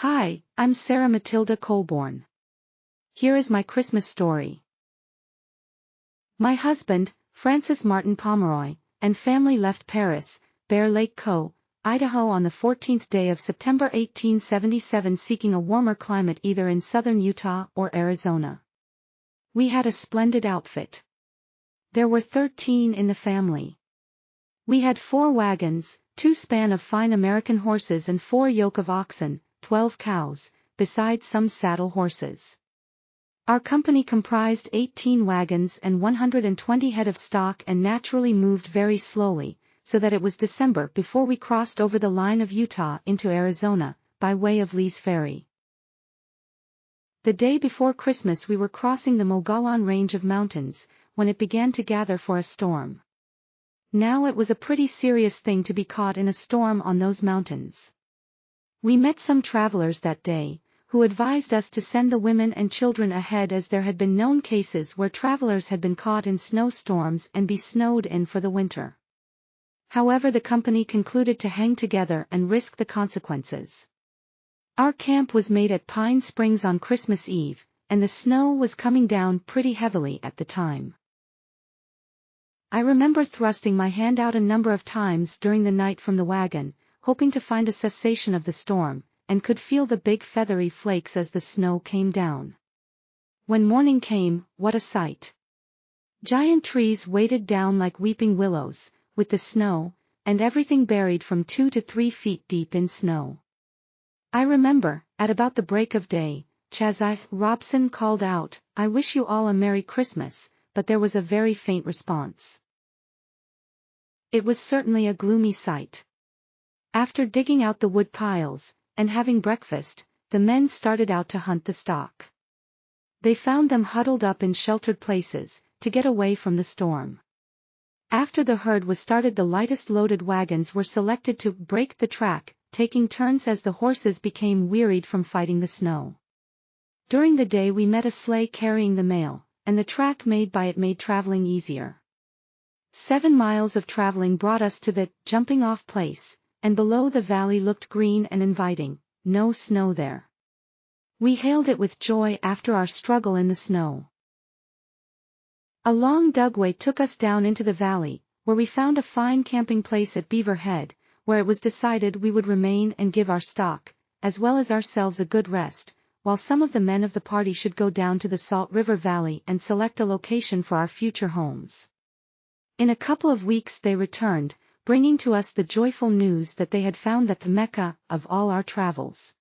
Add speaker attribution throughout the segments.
Speaker 1: Hi, I'm Sarah Matilda Colborn. Here is my Christmas story. My husband, Francis Martin Pomeroy, and family left Paris, Bear Lake Co., Idaho on the 14th day of September 1877 seeking a warmer climate either in southern Utah or Arizona. We had a splendid outfit. There were 13 in the family. We had 4 wagons, 2 span of fine American horses and 4 yoke of oxen, 12 cows, besides some saddle horses. Our company comprised 18 wagons and 120 head of stock and naturally moved very slowly, so that it was December before we crossed over the line of Utah into Arizona, by way of Lee's Ferry. The day before Christmas we were crossing the Mogollon range of mountains, when it began to gather for a storm. Now it was a pretty serious thing to be caught in a storm on those mountains. We met some travelers that day, who advised us to send the women and children ahead as there had been known cases where travelers had been caught in snowstorms and be snowed in for the winter. However, the company concluded to hang together and risk the consequences. Our camp was made at Pine Springs on Christmas Eve, and the snow was coming down pretty heavily at the time. I remember thrusting my hand out a number of times during the night from the wagon, hoping to find a cessation of the storm, and could feel the big feathery flakes as the snow came down. When morning came, what a sight! Giant trees weighted down like weeping willows, with the snow, and everything buried from 2 to 3 feet deep in snow. I remember, at about the break of day, Chazai Robson called out, "I wish you all a Merry Christmas," but there was a very faint response. It was certainly a gloomy sight. After digging out the wood piles, and having breakfast, the men started out to hunt the stock. They found them huddled up in sheltered places, to get away from the storm. After the herd was started, the lightest loaded wagons were selected to break the track, taking turns as the horses became wearied from fighting the snow. During the day we met a sleigh carrying the mail, and the track made by it made traveling easier. 7 miles of traveling brought us to the jumping-off place, and below the valley looked green and inviting, no snow there. We hailed it with joy after our struggle in the snow. A long dugway took us down into the valley, where we found a fine camping place at Beaver Head, where it was decided we would remain and give our stock, as well as ourselves, a good rest, while some of the men of the party should go down to the Salt River Valley and select a location for our future homes. In a couple of weeks they returned, bringing to us the joyful news that they had found the Mecca of all our travels.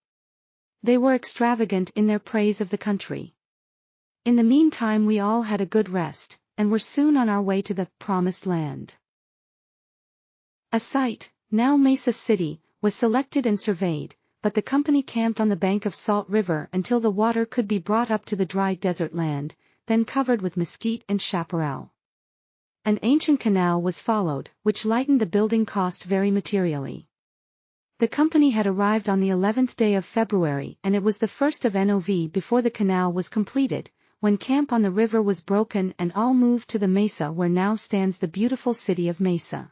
Speaker 1: They were extravagant in their praise of the country. In the meantime we all had a good rest, and were soon on our way to the Promised Land. A site, now Mesa City, was selected and surveyed, but the company camped on the bank of Salt River until the water could be brought up to the dry desert land, then covered with mesquite and chaparral. An ancient canal was followed, which lightened the building cost very materially. The company had arrived on the 11th day of February, and it was the 1st of Nov before the canal was completed, when camp on the river was broken and all moved to the mesa where now stands the beautiful city of Mesa.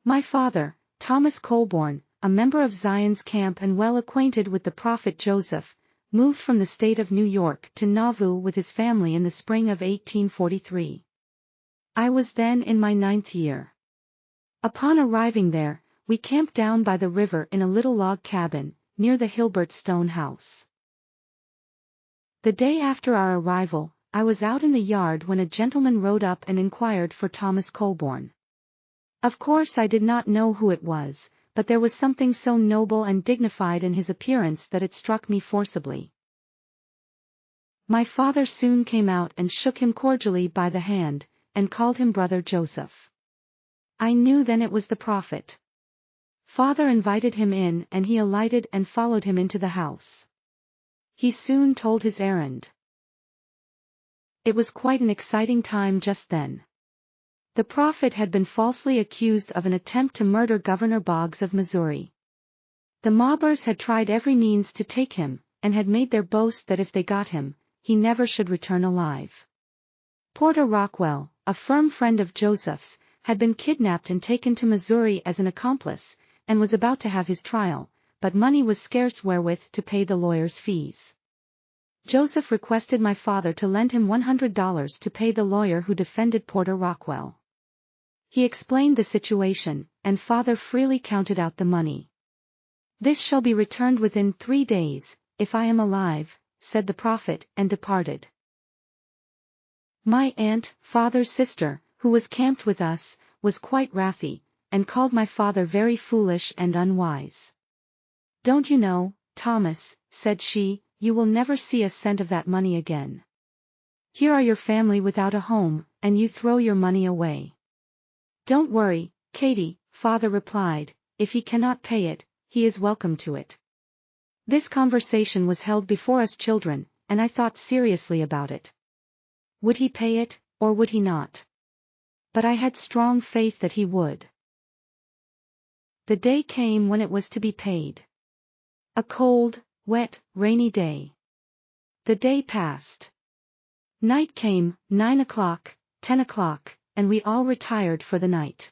Speaker 1: My father, Thomas Colborn, a member of Zion's camp and well acquainted with the prophet Joseph, moved from the state of New York to Nauvoo with his family in the spring of 1843. I was then in my 9th year. Upon arriving there, we camped down by the river in a little log cabin, near the Hilbert Stone house. The day after our arrival, I was out in the yard when a gentleman rode up and inquired for Thomas Colborn. Of course I did not know who it was, but there was something so noble and dignified in his appearance that it struck me forcibly. My father soon came out and shook him cordially by the hand, and called him Brother Joseph. I knew then it was the prophet. Father invited him in and he alighted and followed him into the house. He soon told his errand. It was quite an exciting time just then. The prophet had been falsely accused of an attempt to murder Governor Boggs of Missouri. The mobbers had tried every means to take him, and had made their boast that if they got him, he never should return alive. Porter Rockwell, a firm friend of Joseph's, had been kidnapped and taken to Missouri as an accomplice, and was about to have his trial, but money was scarce wherewith to pay the lawyer's fees. Joseph requested my father to lend him $100 to pay the lawyer who defended Porter Rockwell. He explained the situation, and father freely counted out the money. "This shall be returned within 3 days, if I am alive," said the prophet, and departed. My aunt, father's sister, who was camped with us, was quite wrathy, and called my father very foolish and unwise. "Don't you know, Thomas," said she, "you will never see a cent of that money again. Here are your family without a home, and you throw your money away." "Don't worry, Katie," father replied, "if he cannot pay it, he is welcome to it." This conversation was held before us children, and I thought seriously about it. Would he pay it, or would he not? But I had strong faith that he would. The day came when it was to be paid. A cold, wet, rainy day. The day passed. Night came, 9 o'clock, 10 o'clock, and we all retired for the night.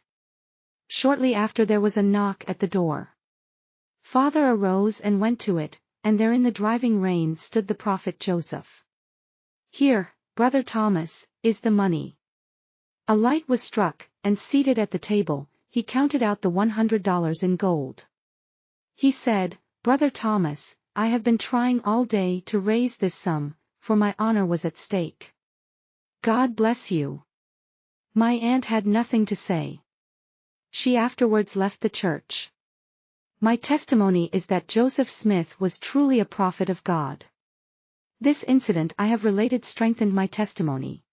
Speaker 1: Shortly after there was a knock at the door. Father arose and went to it, and there in the driving rain stood the prophet Joseph. "Here, Brother Thomas, is the money." A light was struck, and seated at the table, he counted out the $100 in gold. He said, "Brother Thomas, I have been trying all day to raise this sum, for my honor was at stake. God bless you." My aunt had nothing to say. She afterwards left the church. My testimony is that Joseph Smith was truly a prophet of God. This incident I have related strengthened my testimony.